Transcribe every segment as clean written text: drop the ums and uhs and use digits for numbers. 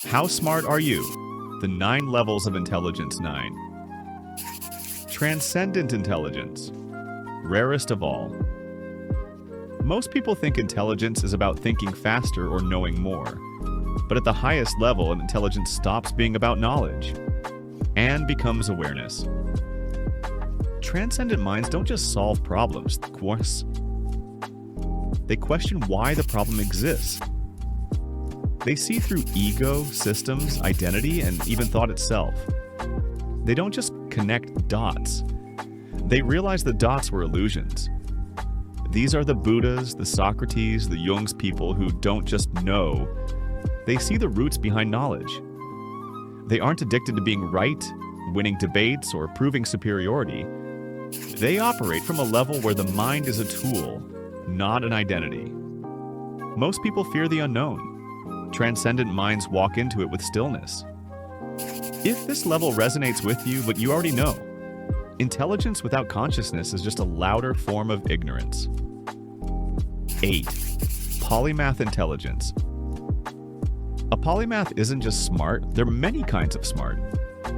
How smart are you? The 9 levels of intelligence 9. Transcendent intelligence. Rarest of all. Most people think intelligence is about thinking faster or knowing more. But at the highest level, intelligence stops being about knowledge and becomes awareness. Transcendent minds don't just solve problems, they question why the problem exists. They see through ego, systems, identity, and even thought itself. They don't just connect dots. They realize the dots were illusions. These are the Buddhas, the Socrates, the Jung's people who don't just know. They see the roots behind knowledge. They aren't addicted to being right, winning debates, or proving superiority. They operate from a level where the mind is a tool, not an identity. Most people fear the unknown. Transcendent minds walk into it with stillness. If this level resonates with you, but you already know, intelligence without consciousness is just a louder form of ignorance. 8. Polymath intelligence. A polymath isn't just smart, there are many kinds of smart.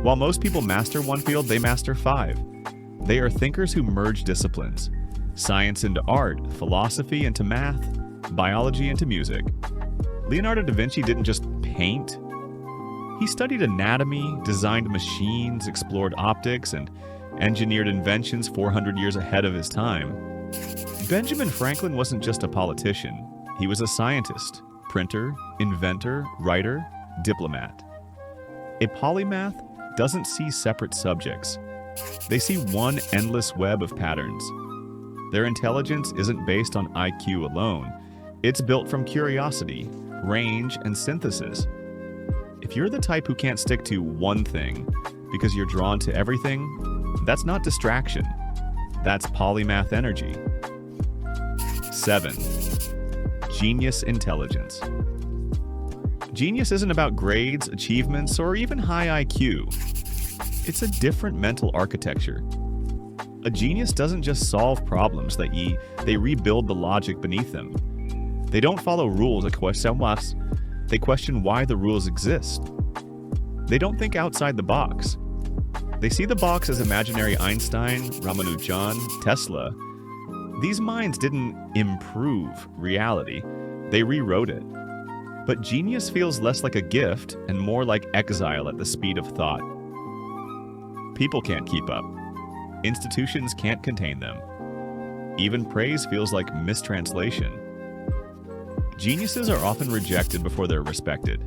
While most people master one field, they master 5. They are thinkers who merge disciplines. Science into art, philosophy into math, biology into music. Leonardo da Vinci didn't just paint. He studied anatomy, designed machines, explored optics, and engineered inventions 400 years ahead of his time. Benjamin Franklin wasn't just a politician. He was a scientist, printer, inventor, writer, diplomat. A polymath doesn't see separate subjects. They see one endless web of patterns. Their intelligence isn't based on IQ alone. It's built from curiosity, range, and synthesis. If you're the type who can't stick to one thing because you're drawn to everything, that's not distraction. That's polymath energy. 7. Genius intelligence. Genius isn't about grades, achievements, or even high IQ. It's a different mental architecture. A genius doesn't just solve problems, they rebuild the logic beneath them. They don't follow rules that question us. They question why the rules exist. They don't think outside the box. They see the box as imaginary Einstein, Ramanujan, Tesla. These minds didn't improve reality, they rewrote it. But genius feels less like a gift and more like exile at the speed of thought. People can't keep up. Institutions can't contain them. Even praise feels like mistranslation. Geniuses are often rejected before they're respected.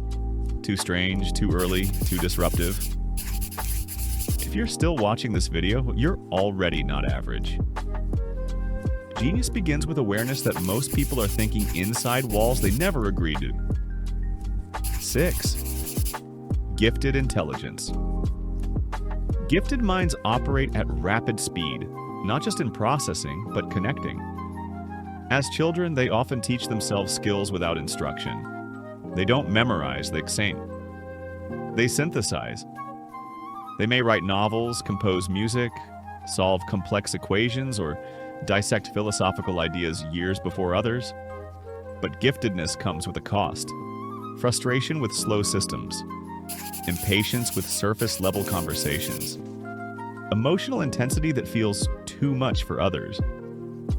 Too strange, too early, too disruptive. If you're still watching this video, you're already not average. Genius begins with awareness that most people are thinking inside walls they never agreed to. 6. Gifted intelligence. Gifted minds operate at rapid speed, not just in processing, but connecting. As children, they often teach themselves skills without instruction. They don't memorize like saint. They synthesize. They may write novels, compose music, solve complex equations, or dissect philosophical ideas years before others. But giftedness comes with a cost. Frustration with slow systems. Impatience with surface-level conversations. Emotional intensity that feels too much for others.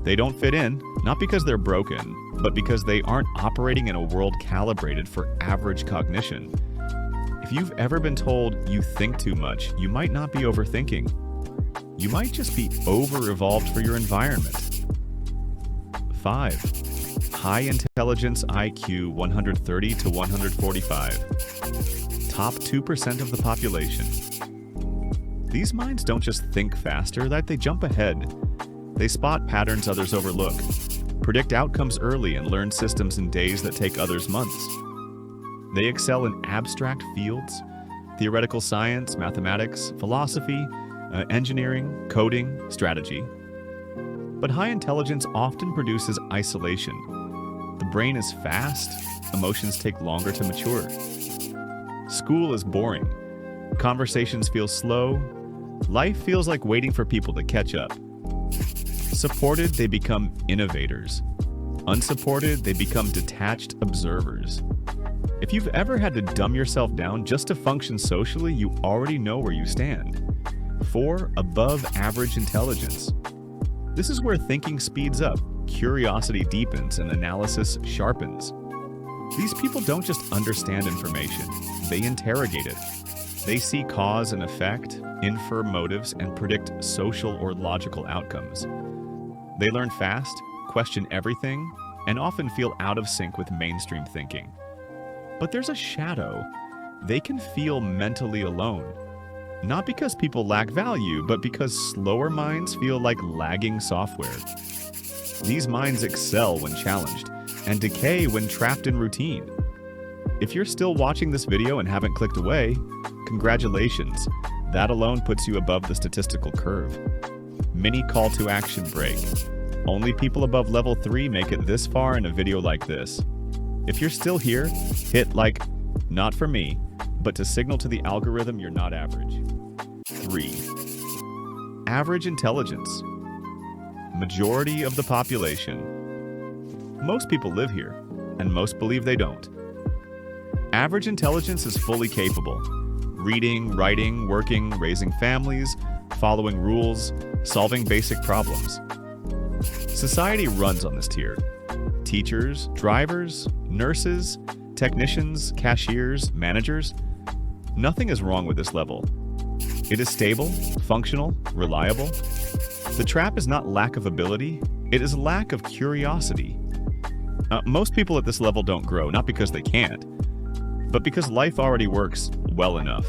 They don't fit in, not because they're broken, but because they aren't operating in a world calibrated for average cognition. If you've ever been told you think too much, you might not be overthinking. You might just be over-evolved for your environment. 5. High intelligence IQ 130 to 145. Top 2% of the population. These minds don't just think faster, they jump ahead. They spot patterns others overlook, predict outcomes early, and learn systems in days that take others months. They excel in abstract fields, theoretical science, mathematics, philosophy, engineering, coding, strategy. But high intelligence often produces isolation. The brain is fast, emotions take longer to mature. School is boring. Conversations feel slow. Life feels like waiting for people to catch up. Supported, they become innovators. Unsupported, they become detached observers. If you've ever had to dumb yourself down just to function socially, you already know where you stand. 4. Above average intelligence. This is where thinking speeds up, curiosity deepens, and analysis sharpens. These people don't just understand information, they interrogate it. They see cause and effect, infer motives, and predict social or logical outcomes. They learn fast, question everything, and often feel out of sync with mainstream thinking. But there's a shadow. They can feel mentally alone. Not because people lack value, but because slower minds feel like lagging software. These minds excel when challenged, and decay when trapped in routine. If you're still watching this video and haven't clicked away, congratulations. That alone puts you above the statistical curve. Mini call to action break. Only people above level 3 make it this far in a video like this. If you're still here, hit like, not for me, but to signal to the algorithm you're not average. 3. Average intelligence. Majority of the population. Most people live here, and most believe they don't. Average intelligence is fully capable. Reading, writing, working, raising families, following rules, solving basic problems. Society runs on this tier. Teachers, drivers, nurses, technicians, cashiers, managers. Nothing is wrong with this level. It is stable, functional, reliable. The trap is not lack of ability, it is lack of curiosity. Most people at this level don't grow, not because they can't, but because life already works well enough.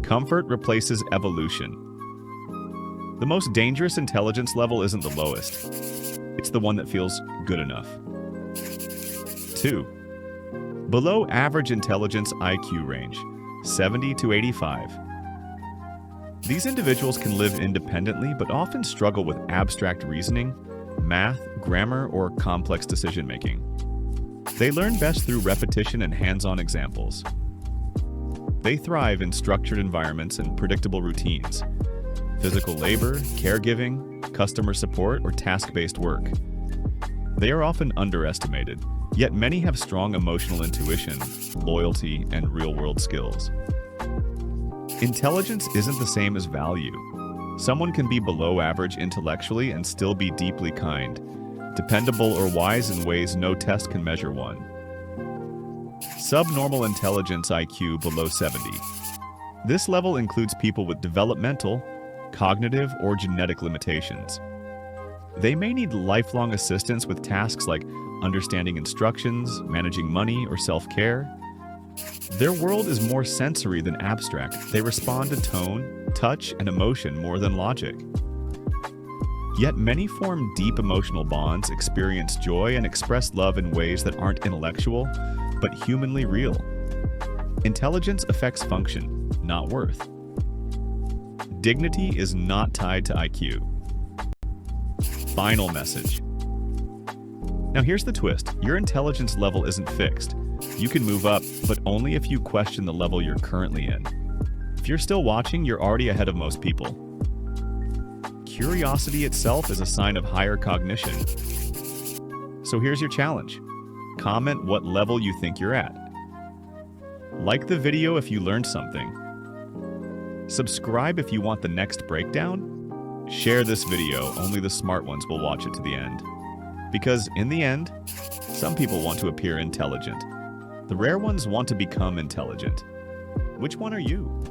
Comfort replaces evolution. The most dangerous intelligence level isn't the lowest. It's the one that feels good enough. 2. Below average intelligence IQ range, 70 to 85. These individuals can live independently but often struggle with abstract reasoning, math, grammar, or complex decision-making. They learn best through repetition and hands-on examples. They thrive in structured environments and predictable routines. Physical labor, caregiving, customer support, or task-based work. They are often underestimated, yet many have strong emotional intuition, loyalty, and real-world skills. Intelligence isn't the same as value. Someone can be below average intellectually and still be deeply kind, dependable or wise in ways no test can measure one. Subnormal intelligence IQ below 70. This level includes people with developmental, cognitive, or genetic limitations. They may need lifelong assistance with tasks like understanding instructions, managing money, or self-care. Their world is more sensory than abstract. They respond to tone, touch, and emotion more than logic. Yet many form deep emotional bonds, experience joy, and express love in ways that aren't intellectual, but humanly real. Intelligence affects function, not worth. Dignity is not tied to IQ. Final message. Now here's the twist. Your intelligence level isn't fixed. You can move up, but only if you question the level you're currently in. If you're still watching, you're already ahead of most people. Curiosity itself is a sign of higher cognition. So here's your challenge. Comment what level you think you're at. Like the video if you learned something. Subscribe if you want the next breakdown. Share this video, only the smart ones will watch it to the end. Because in the end, some people want to appear intelligent. The rare ones want to become intelligent. Which one are you?